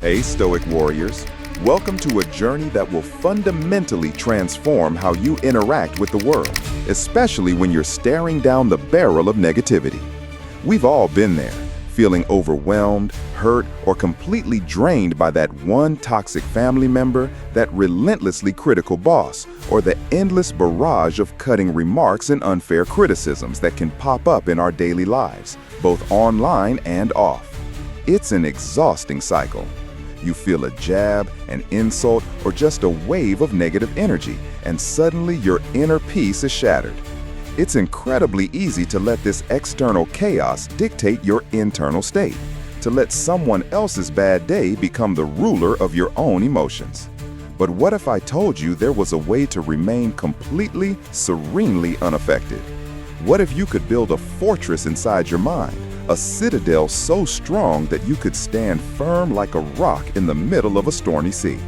Hey, Stoic warriors. Welcome to a journey that will fundamentally transform how you interact with the world, especially when you're staring down the barrel of negativity. We've all been there, feeling overwhelmed, hurt, or completely drained by that one toxic family member, that relentlessly critical boss, or the endless barrage of cutting remarks and unfair criticisms that can pop up in our daily lives, both online and off. It's an exhausting cycle. You feel a jab, an insult, or just a wave of negative energy, and suddenly your inner peace is shattered. It's incredibly easy to let this external chaos dictate your internal state, to let someone else's bad day become the ruler of your own emotions. But what if I told you there was a way to remain completely, serenely unaffected? What if you could build a fortress inside your mind? A citadel so strong that you could stand firm like a rock in the middle of a stormy sea.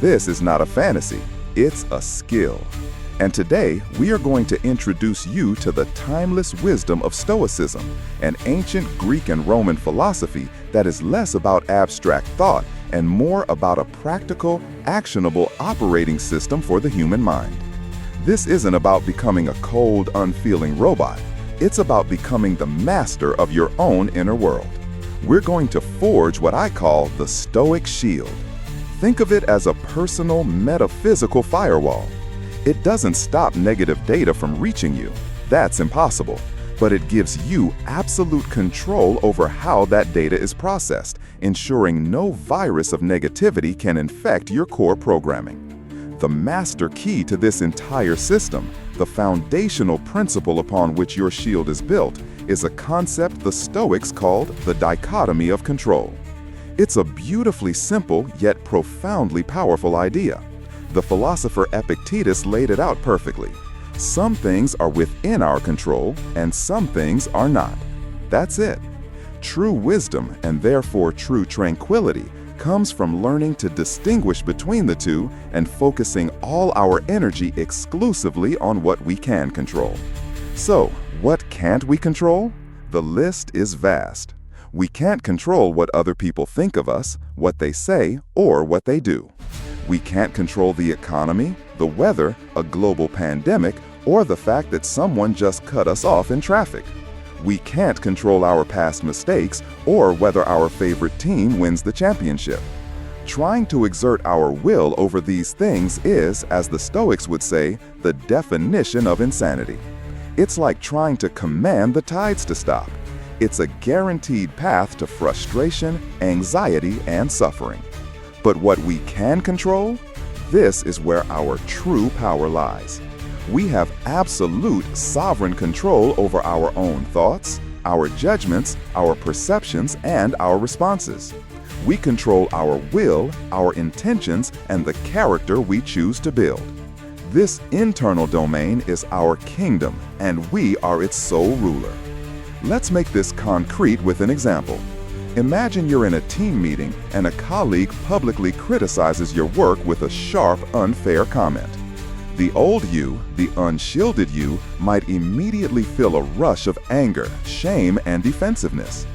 This is not a fantasy, it's a skill. And today, we are going to introduce you to the timeless wisdom of Stoicism, an ancient Greek and Roman philosophy that is less about abstract thought and more about a practical, actionable operating system for the human mind. This isn't about becoming a cold, unfeeling robot. It's about becoming the master of your own inner world. We're going to forge what I call the Stoic Shield. Think of it as a personal, metaphysical firewall. It doesn't stop negative data from reaching you. That's impossible. But it gives you absolute control over how that data is processed, ensuring no virus of negativity can infect your core programming. The master key to this entire system, the foundational principle upon which your shield is built, is a concept the Stoics called the Dichotomy of Control. It's a beautifully simple yet profoundly powerful idea. The philosopher Epictetus laid it out perfectly. Some things are within our control, and some things are not. That's it. True wisdom, and therefore true tranquility, comes from learning to distinguish between the two and focusing all our energy exclusively on what we can control. So, what can't we control? The list is vast. We can't control what other people think of us, what they say, or what they do. We can't control the economy, the weather, a global pandemic, or the fact that someone just cut us off in traffic. We can't control our past mistakes or whether our favorite team wins the championship. Trying to exert our will over these things is, as the Stoics would say, the definition of insanity. It's like trying to command the tides to stop. It's a guaranteed path to frustration, anxiety, and suffering. But what we can control? This is where our true power lies. We have absolute sovereign control over our own thoughts, our judgments, our perceptions, and our responses. We control our will, our intentions, and the character we choose to build. This internal domain is our kingdom, and we are its sole ruler. Let's make this concrete with an example. Imagine you're in a team meeting and a colleague publicly criticizes your work with a sharp, unfair comment. The old you, the unshielded you, might immediately feel a rush of anger, shame, and defensiveness.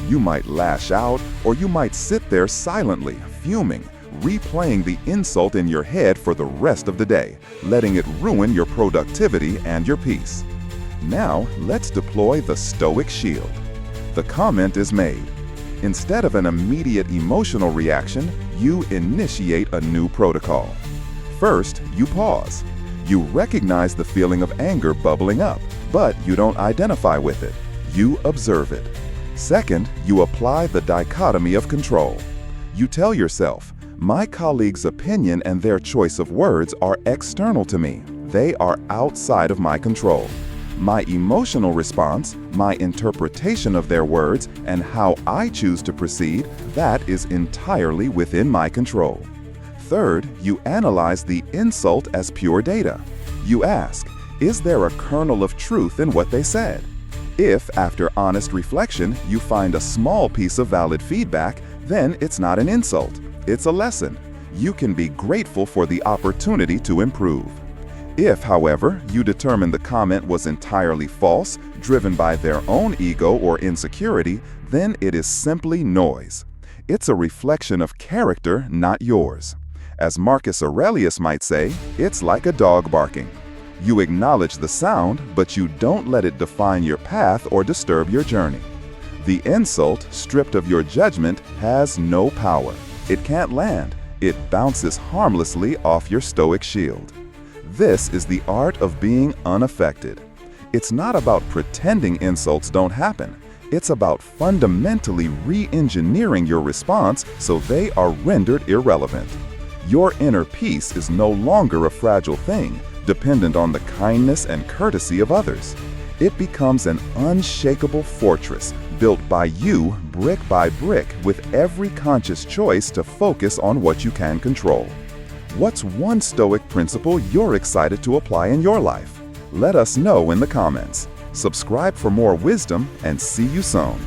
You might lash out, or you might sit there silently, fuming, replaying the insult in your head for the rest of the day, letting it ruin your productivity and your peace. Now, let's deploy the Stoic Shield. The comment is made. Instead of an immediate emotional reaction, you initiate a new protocol. First, you pause. You recognize the feeling of anger bubbling up, but you don't identify with it. You observe it. Second, you apply the dichotomy of control. You tell yourself, my colleague's opinion and their choice of words are external to me. They are outside of my control. My emotional response, my interpretation of their words, and how I choose to proceed, that is entirely within my control. Third, you analyze the insult as pure data. You ask, is there a kernel of truth in what they said? If, after honest reflection, you find a small piece of valid feedback, then it's not an insult. It's a lesson. You can be grateful for the opportunity to improve. If, however, you determine the comment was entirely false, driven by their own ego or insecurity, then it is simply noise. It's a reflection of character, not yours. As Marcus Aurelius might say, it's like a dog barking. You acknowledge the sound, but you don't let it define your path or disturb your journey. The insult, stripped of your judgment, has no power. It can't land. It bounces harmlessly off your Stoic shield. This is the art of being unaffected. It's not about pretending insults don't happen. It's about fundamentally re-engineering your response so they are rendered irrelevant. Your inner peace is no longer a fragile thing, dependent on the kindness and courtesy of others. It becomes an unshakable fortress built by you brick by brick with every conscious choice to focus on what you can control. What's one Stoic principle you're excited to apply in your life? Let us know in the comments. Subscribe for more wisdom and see you soon.